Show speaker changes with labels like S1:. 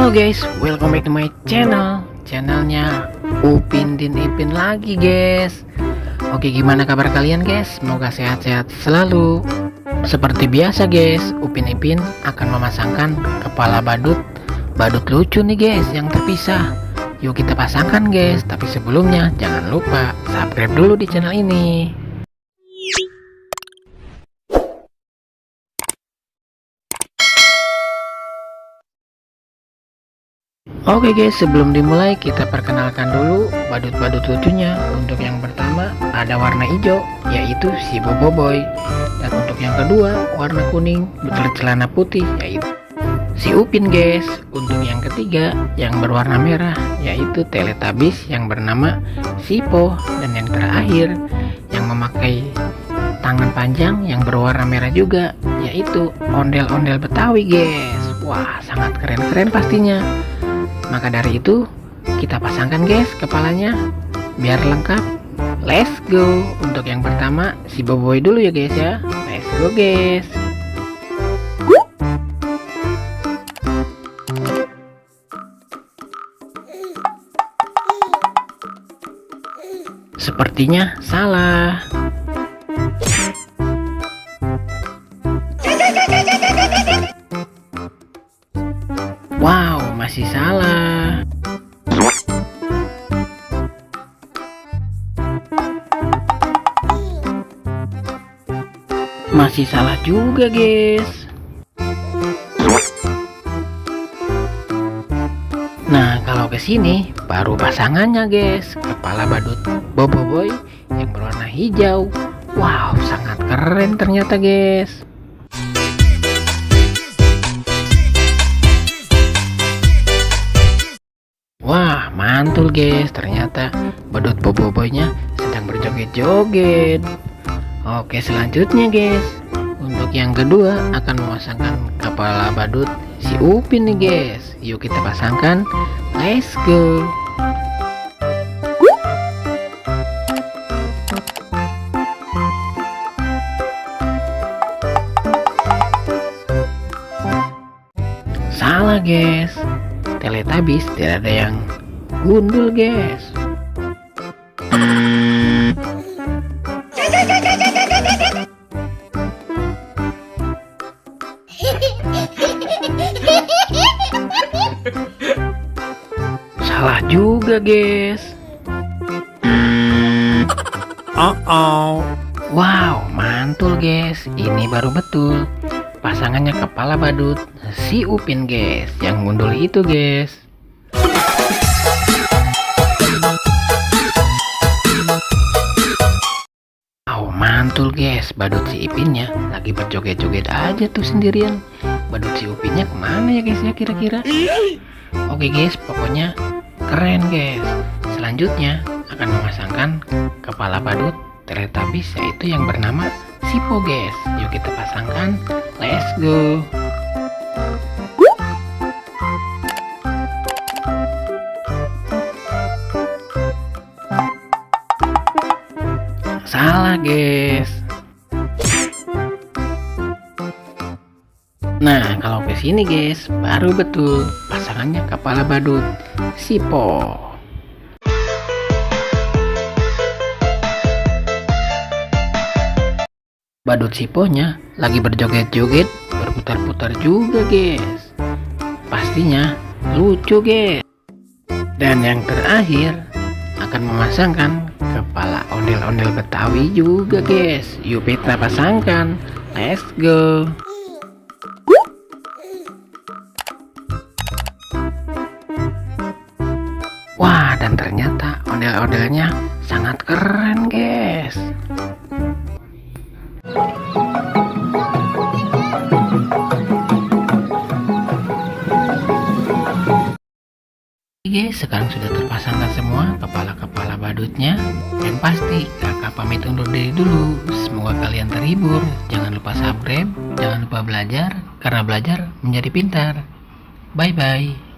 S1: Halo guys, welcome back to my channelnya Upin dan Ipin lagi guys. Oke, gimana kabar kalian guys? Semoga sehat-sehat selalu. Seperti biasa guys, Upin Ipin akan memasangkan kepala badut lucu nih guys yang terpisah. Yuk kita pasangkan guys, tapi sebelumnya jangan lupa subscribe dulu di channel ini. Oke guys, sebelum dimulai kita perkenalkan dulu badut-badut lucunya. Untuk yang pertama ada warna hijau, yaitu si Boboiboy. Dan untuk yang kedua warna kuning bercelana putih, yaitu si Upin guys. Untuk yang ketiga yang berwarna merah, yaitu Teletubbies yang bernama Sipo. Dan yang terakhir yang memakai tangan panjang yang berwarna merah juga, yaitu ondel-ondel Betawi guys. Wah, sangat keren-keren pastinya. Maka dari itu kita pasangkan guys kepalanya biar lengkap. Let's go. Untuk yang pertama si Boboiboy dulu ya guys ya. Let's go guys. Sepertinya salah. Wow, masih salah. Masih salah juga, guys. Nah, kalau ke sini baru pasangannya, guys. Kepala badut Boboiboy yang berwarna hijau. Wow, sangat keren ternyata, guys. Wah, mantul guys, ternyata badut Boboiboy-nya sedang berjoget-joget. Oke, selanjutnya guys, untuk yang kedua akan memasangkan kepala badut si Upin nih guys. Yuk kita pasangkan, let's go. Salah guys, Teletubbies tidak ada yang gundul guys. Salah juga guys. Wow, mantul guys. Ini baru betul pasangannya kepala badut si Upin guys, yang gundul itu guys. Wow, mantul guys, badut si Ipinnya lagi berjoget-joget aja tuh sendirian. Badut si Upinnya kemana ya guys ya kira-kira? Oke guys, pokoknya keren guys. Selanjutnya akan memasangkan kepala badut Teletubbies, yaitu yang bernama Sipo guys. Yuk kita pasangkan, let's go. Salah guys. Nah, kalau ke sini guys baru betul pasangannya kepala badut Sipo. Badut Siponya lagi berjoget-joget, berputar-putar juga guys. Pastinya lucu guys. Dan yang terakhir akan memasangkan kepala ondel-ondel Betawi juga guys. Yuk kita pasangkan, let's go. Wah, dan ternyata ondel-ondelnya sangat keren guys. Guys, sekarang sudah terpasangkan semua kepala-kepala badutnya. Yang pasti kakak pamit undur diri dulu. Semoga kalian terhibur. Jangan lupa subscribe, jangan lupa belajar, karena belajar menjadi pintar. Bye bye.